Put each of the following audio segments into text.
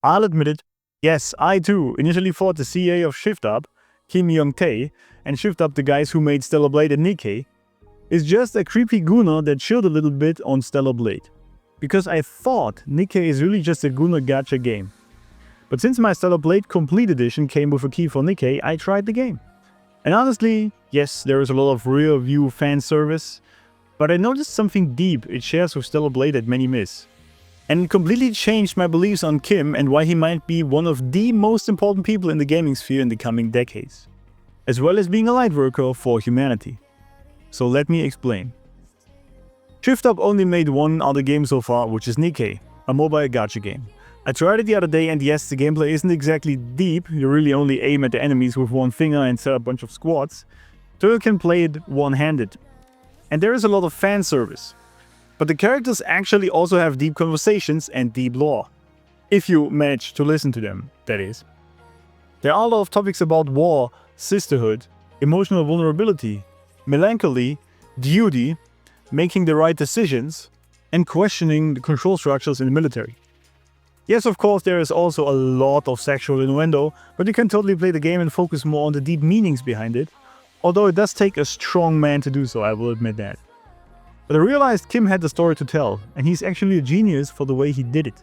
I'll admit it, yes, I too initially thought the CA of Shift Up, Kim Young-tae, and Shift Up the guys who made Stellar Blade and Nikkei, is just a creepy gooner that chilled a little bit on Stellar Blade. Because I thought Nikkei is really just a gooner gacha game. But since my Stellar Blade Complete Edition came with a key for Nikkei, I tried the game. And honestly, yes, there is a lot of rear view fan service, but I noticed something deep it shares with Stellar Blade that many miss. And it completely changed my beliefs on Kim and why he might be one of the most important people in the gaming sphere in the coming decades. As well as being a lightworker for humanity. So let me explain. Shift Up only made one other game so far, which is Nikkei, a mobile gacha game. I tried it the other day and yes, the gameplay isn't exactly deep, you really only aim at the enemies with one finger and set a bunch of squads, so you can play it one-handed. And there is a lot of fan service. But the characters actually also have deep conversations and deep lore. If you manage to listen to them, that is. There are a lot of topics about war, sisterhood, emotional vulnerability, melancholy, duty, making the right decisions, and questioning the control structures in the military. Yes, of course, there is also a lot of sexual innuendo, but you can totally play the game and focus more on the deep meanings behind it, although it does take a strong man to do so, I will admit that. But I realized Kim had the story to tell, and he's actually a genius for the way he did it.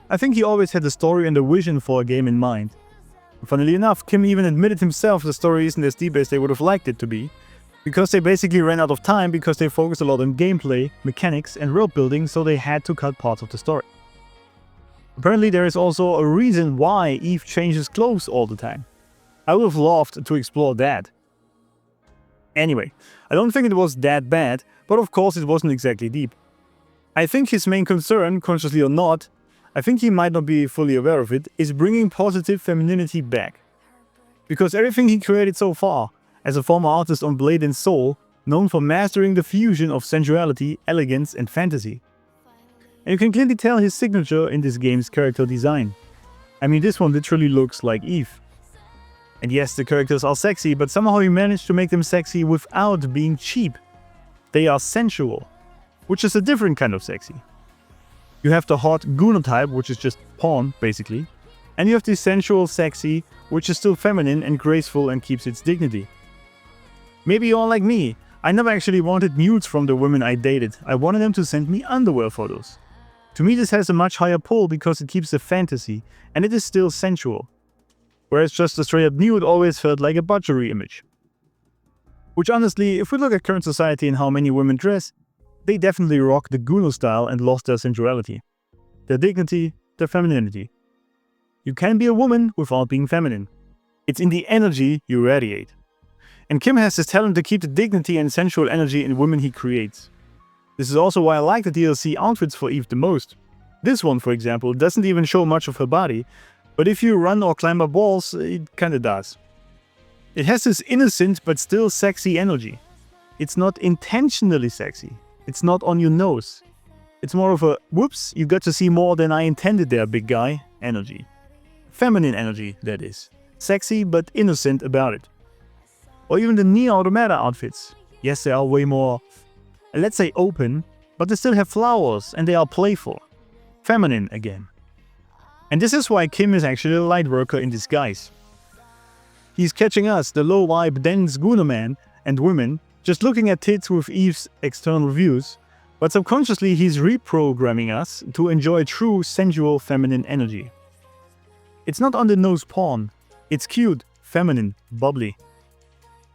I think he always had the story and the vision for a game in mind. And funnily enough, Kim even admitted himself the story isn't as deep as they would have liked it to be, because they basically ran out of time because they focused a lot on gameplay, mechanics and world building, so they had to cut parts of the story. Apparently there is also a reason why Eve changes clothes all the time. I would have loved to explore that. Anyway, I don't think it was that bad, but of course it wasn't exactly deep. I think his main concern, consciously or not, I think he might not be fully aware of it, is bringing positive femininity back. Because everything he created so far, as a former artist on Blade and Soul, known for mastering the fusion of sensuality, elegance and fantasy. And you can clearly tell his signature in this game's character design. I mean, this one literally looks like Eve. And yes, the characters are sexy, but somehow he managed to make them sexy without being cheap. They are sensual, which is a different kind of sexy. You have the hot gooner type, which is just porn, basically. And you have the sensual sexy, which is still feminine and graceful and keeps its dignity. Maybe you're like me. I never actually wanted nudes from the women I dated. I wanted them to send me underwear photos. To me, this has a much higher pull because it keeps the fantasy, and it is still sensual. Whereas just a straight up nude always felt like a butchery image. Which honestly, if we look at current society and how many women dress, they definitely rock the gooner style and lost their sensuality. Their dignity, their femininity. You can be a woman without being feminine. It's in the energy you radiate. And Kim has this talent to keep the dignity and sensual energy in women he creates. This is also why I like the DLC outfits for Eve the most. This one, for example, doesn't even show much of her body, but if you run or climb up walls, it kinda does. It has this innocent but still sexy energy. It's not intentionally sexy. It's not on your nose. It's more of a, whoops, you got to see more than I intended there, big guy, energy. Feminine energy, that is. Sexy but innocent about it. Or even the Nier Automata outfits. Yes, they are way more, let's say open, but they still have flowers and they are playful. Feminine again. And this is why Kim is actually a lightworker in disguise. He's catching us, the low-vibe dense gooner man and women, just looking at tits with Eve's external views, but subconsciously he's reprogramming us to enjoy true sensual feminine energy. It's not on-the-nose porn. It's cute, feminine, bubbly.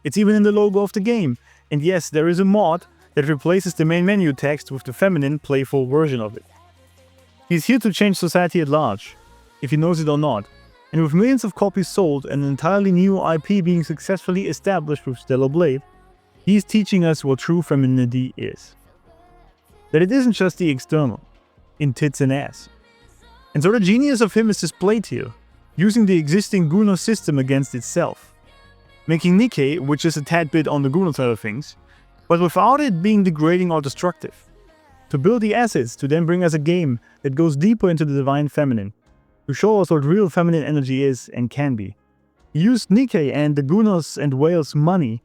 It's even in the logo of the game, and yes, there is a mod that replaces the main menu text with the feminine, playful version of it. He's here to change society at large, if he knows it or not, and with millions of copies sold and an entirely new IP being successfully established with Stellar Blade, he's teaching us what true femininity is. That it isn't just the external, in tits and ass. And so the genius of him is displayed here, using the existing gooner system against itself. Making Nikkei, which is a tad bit on the gooner side of things, but without it being degrading or destructive. To build the assets to then bring us a game that goes deeper into the divine feminine, to show us what real feminine energy is and can be. He used Nikkei and the gooners and whales' money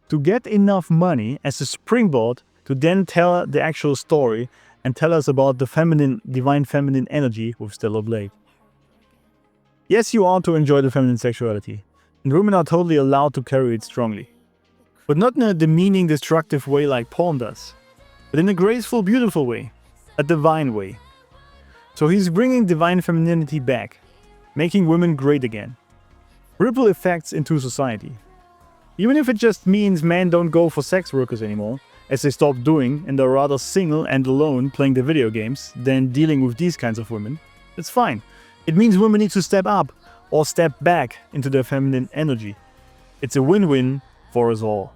to get enough money as a springboard to then tell the actual story and tell us about the feminine, divine feminine energy with Stellar Blade. Yes, you are to enjoy the feminine sexuality, and women are totally allowed to carry it strongly. But not in a demeaning, destructive way like porn does, but in a graceful, beautiful way, a divine way. So he's bringing divine femininity back, making women great again. Ripple effects into society. Even if it just means men don't go for sex workers anymore, as they stopped doing and are rather single and alone playing the video games than dealing with these kinds of women, it's fine. It means women need to step up or step back into their feminine energy. It's a win-win for us all.